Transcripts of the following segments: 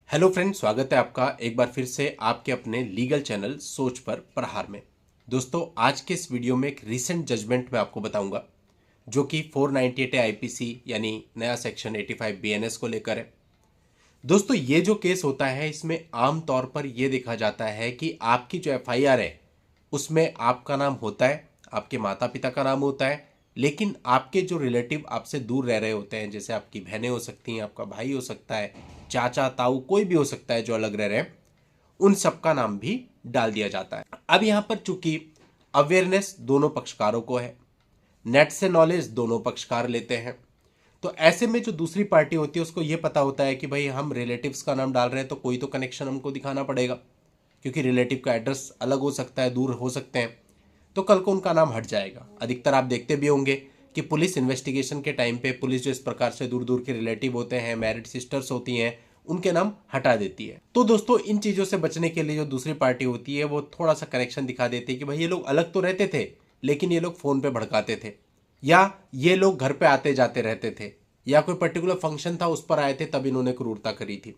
Hello friends, स्वागत है आपका एक बार फिर से आपके अपने लीगल चैनल सोच पर प्रहार में। दोस्तों, आज के इस वीडियो में एक रीसेंट जजमेंट मैं आपको बताऊंगा जो कि 498 आईपीसी यानी नया सेक्शन 85 बीएनएस को लेकर है। दोस्तों, ये जो केस होता है इसमें आम तौर पर यह देखा जाता है कि आपकी जो एफआईआर है उसमें आपका नाम होता है, आपके माता पिता का नाम होता है, लेकिन आपके जो रिलेटिव आपसे दूर रह रहे होते हैं, जैसे आपकी बहनें हो सकती हैं, आपका भाई हो सकता है, चाचा ताऊ कोई भी हो सकता है जो अलग रह रहे हैं, उन सबका नाम भी डाल दिया जाता है। अब यहां पर चूंकि अवेयरनेस दोनों पक्षकारों को है, नेट से नॉलेज दोनों पक्षकार लेते हैं, तो ऐसे में जो दूसरी पार्टी होती है उसको यह पता होता है कि भाई हम रिलेटिव्स का नाम डाल रहे हैं तो कोई तो कनेक्शन हमको दिखाना पड़ेगा, क्योंकि रिलेटिव का एड्रेस अलग हो सकता है, दूर हो सकते हैं, तो कल को उनका नाम हट जाएगा। अधिकतर आप देखते भी होंगे कि पुलिस इन्वेस्टिगेशन के टाइम पे पुलिस जो इस प्रकार से दूर दूर के रिलेटिव होते हैं, मैरिड सिस्टर्स होती हैं, उनके नाम हटा देती है। तो दोस्तों, इन चीज़ों से बचने के लिए जो दूसरी पार्टी होती है वो थोड़ा सा कनेक्शन दिखा देती है कि भाई ये लोग अलग तो रहते थे लेकिन ये लोग फ़ोन पे भड़काते थे, या ये लोग घर पे आते जाते रहते थे, या कोई पर्टिकुलर फंक्शन था उस पर आए थे तब इन्होंने क्रूरता करी थी।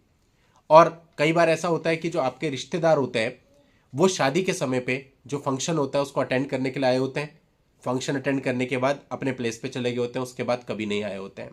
और कई बार ऐसा होता है कि जो आपके रिश्तेदार होते हैं वो शादी के समय पे जो फंक्शन होता है उसको अटेंड करने के लिए आए होते हैं, फंक्शन अटेंड करने के बाद अपने प्लेस पे चले गए होते हैं, उसके बाद कभी नहीं आए होते हैं।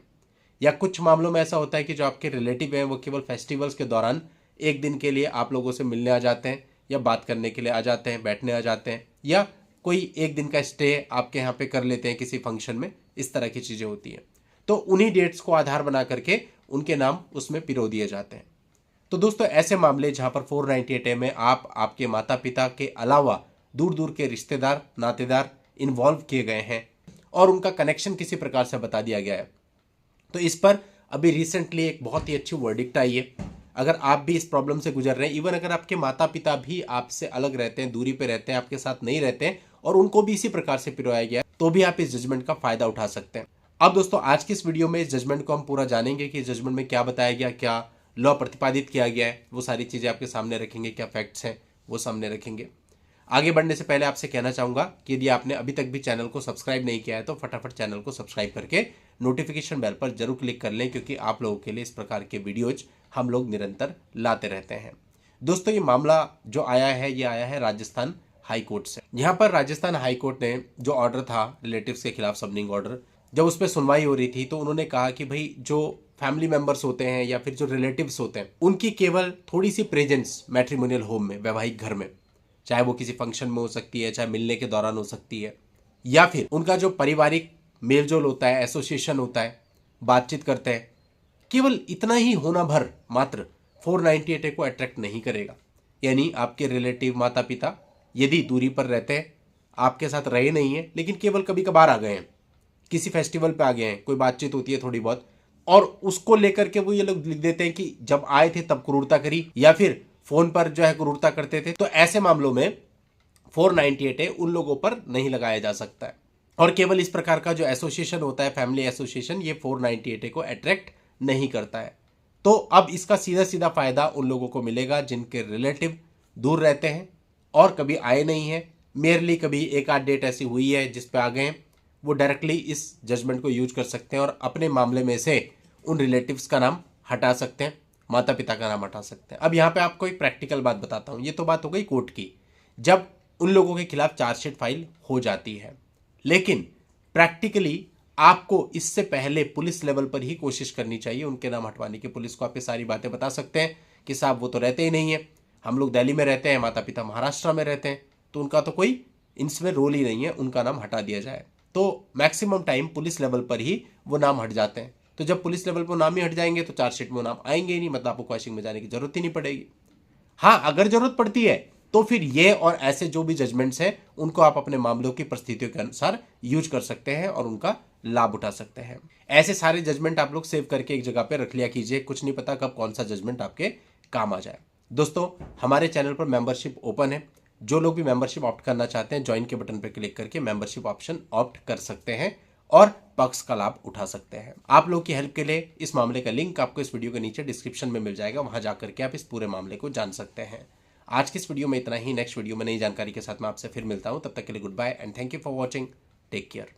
या कुछ मामलों में ऐसा होता है कि जो आपके रिलेटिव हैं वो केवल फेस्टिवल्स के दौरान एक दिन के लिए आप लोगों से मिलने आ जाते हैं, या बात करने के लिए आ जाते हैं, बैठने आ जाते हैं, या कोई एक दिन का स्टे आपके यहाँ पे कर लेते हैं किसी फंक्शन में। इस तरह की चीज़ें होती हैं, तो उन्हीं डेट्स को आधार बना करके उनके नाम उसमें पिरो दिए जाते हैं। तो दोस्तों, ऐसे मामले जहां पर 498 में आप आपके माता पिता के अलावा दूर दूर के रिश्तेदार नातेदार इन्वॉल्व किए गए हैं और उनका कनेक्शन किसी प्रकार से बता दिया गया है, तो इस पर अभी रिसेंटली एक बहुत ही अच्छी वर्डिक्ट आई है। अगर आप भी इस प्रॉब्लम से गुजर रहे हैं, इवन अगर आपके माता पिता भी आपसे अलग रहते हैं, दूरी पे रहते हैं, आपके साथ नहीं रहते हैं और उनको भी इसी प्रकार से पिरोया गया है, तो भी आप इस जजमेंट का फायदा उठा सकते हैं। अब दोस्तों, आज की इस वीडियो में इस जजमेंट को हम पूरा जानेंगे कि जजमेंट में क्या बताया गया, क्या लॉ प्रतिपादित किया गया है, वो सारी चीजें आपके सामने रखेंगे, क्या फैक्ट्स हैं वो सामने रखेंगे। आगे बढ़ने से पहले आपसे कहना चाहूंगा कि यदि आपने अभी तक भी चैनल को सब्सक्राइब नहीं किया है तो फटाफट चैनल को सब्सक्राइब करके नोटिफिकेशन बेल पर जरूर क्लिक कर लें, क्योंकि आप लोगों के लिए इस प्रकार के वीडियोज हम लोग निरंतर लाते रहते हैं। दोस्तों, ये मामला जो आया है ये आया है राजस्थान हाई कोर्ट से। यहाँ पर राजस्थान हाई कोर्ट ने जो ऑर्डर था रिलेटिव्स के खिलाफ, सबनिंग ऑर्डर, जब उस पर सुनवाई हो रही थी तो उन्होंने कहा कि भाई जो फैमिली मेंबर्स होते हैं या फिर जो रिलेटिव्स होते हैं उनकी केवल थोड़ी सी प्रेजेंस मैट्रिमोनियल होम में, वैवाहिक घर में, चाहे वो किसी फंक्शन में हो सकती है, चाहे मिलने के दौरान हो सकती है, या फिर उनका जो पारिवारिक मेलजोल होता है, एसोसिएशन होता है, बातचीत करते हैं, केवल इतना ही होना भर मात्र 498 को अट्रैक्ट नहीं करेगा। यानी आपके रिलेटिव माता पिता यदि दूरी पर रहते हैं, आपके साथ रहे नहीं है, लेकिन केवल कभी कभार आ गए हैं, किसी फेस्टिवल पे आ गए हैं, कोई बातचीत होती है थोड़ी बहुत, और उसको लेकर के वो ये लोग लिख देते हैं कि जब आए थे तब क्रूरता करी, या फिर फोन पर जो है क्रूरता करते थे, तो ऐसे मामलों में 498 उन लोगों पर नहीं लगाया जा सकता है। और केवल इस प्रकार का जो एसोसिएशन होता है, फैमिली एसोसिएशन, ये 498 को अट्रैक्ट नहीं करता है। तो अब इसका सीधा सीधा फायदा उन लोगों को मिलेगा जिनके रिलेटिव दूर रहते हैं और कभी आए नहीं है, मेयरली कभी एक आध डेट ऐसी हुई है जिस पे आ गए हैं, वो डायरेक्टली इस जजमेंट को यूज कर सकते हैं और अपने मामले में से उन रिलेटिव्स का नाम हटा सकते हैं, माता पिता का नाम हटा सकते हैं। अब यहाँ पे आपको एक प्रैक्टिकल बात बताता हूँ। ये तो बात हो गई कोर्ट की, जब उन लोगों के खिलाफ चार्जशीट फाइल हो जाती है, लेकिन प्रैक्टिकली आपको इससे पहले पुलिस लेवल पर ही कोशिश करनी चाहिए उनके नाम हटवाने की। पुलिस को आप ये सारी बातें बता सकते हैं कि साहब वो तो रहते ही नहीं है, हम लोग दिल्ली में रहते हैं, माता पिता महाराष्ट्र में रहते हैं, तो उनका तो कोई इसमें रोल ही नहीं है, उनका नाम हटा दिया जाए। तो मैक्सिमम टाइम पुलिस लेवल पर ही वो नाम हट जाते हैं। तो जब पुलिस लेवल पर नाम ही हट जाएंगे तो चार्जशीट में वो नाम आएंगे ही नहीं, मतलब आपको क्वेश्चन में जाने की जरूरत ही नहीं पड़ेगी। हाँ, अगर जरूरत पड़ती है तो फिर ये और ऐसे जो भी जजमेंट्स हैं उनको आप अपने मामलों की परिस्थितियों के अनुसार यूज कर सकते हैं और उनका लाभ उठा सकते हैं। ऐसे सारे जजमेंट आप लोग सेव करके एक जगह पे रख लिया कीजिए, कुछ नहीं पता कब कौन सा जजमेंट आपके काम आ जाए। दोस्तों, हमारे चैनल पर मेंबरशिप ओपन है, जो लोग भी मेंबरशिप ऑप्ट करना चाहते हैं ज्वाइन के बटन पर क्लिक करके मेंबरशिप ऑप्शन ऑप्ट कर सकते हैं और पक्ष का लाभ उठा सकते हैं। आप लोग की हेल्प के लिए इस मामले का लिंक आपको इस वीडियो के नीचे डिस्क्रिप्शन में मिल जाएगा, वहां जाकर के आप इस पूरे मामले को जान सकते हैं। आज की इस वीडियो में इतना ही। नेक्स्ट वीडियो में नई जानकारी के साथ मैं आपसे फिर मिलता हूं, तब तक के लिए good bye and thank you for watching. Take care.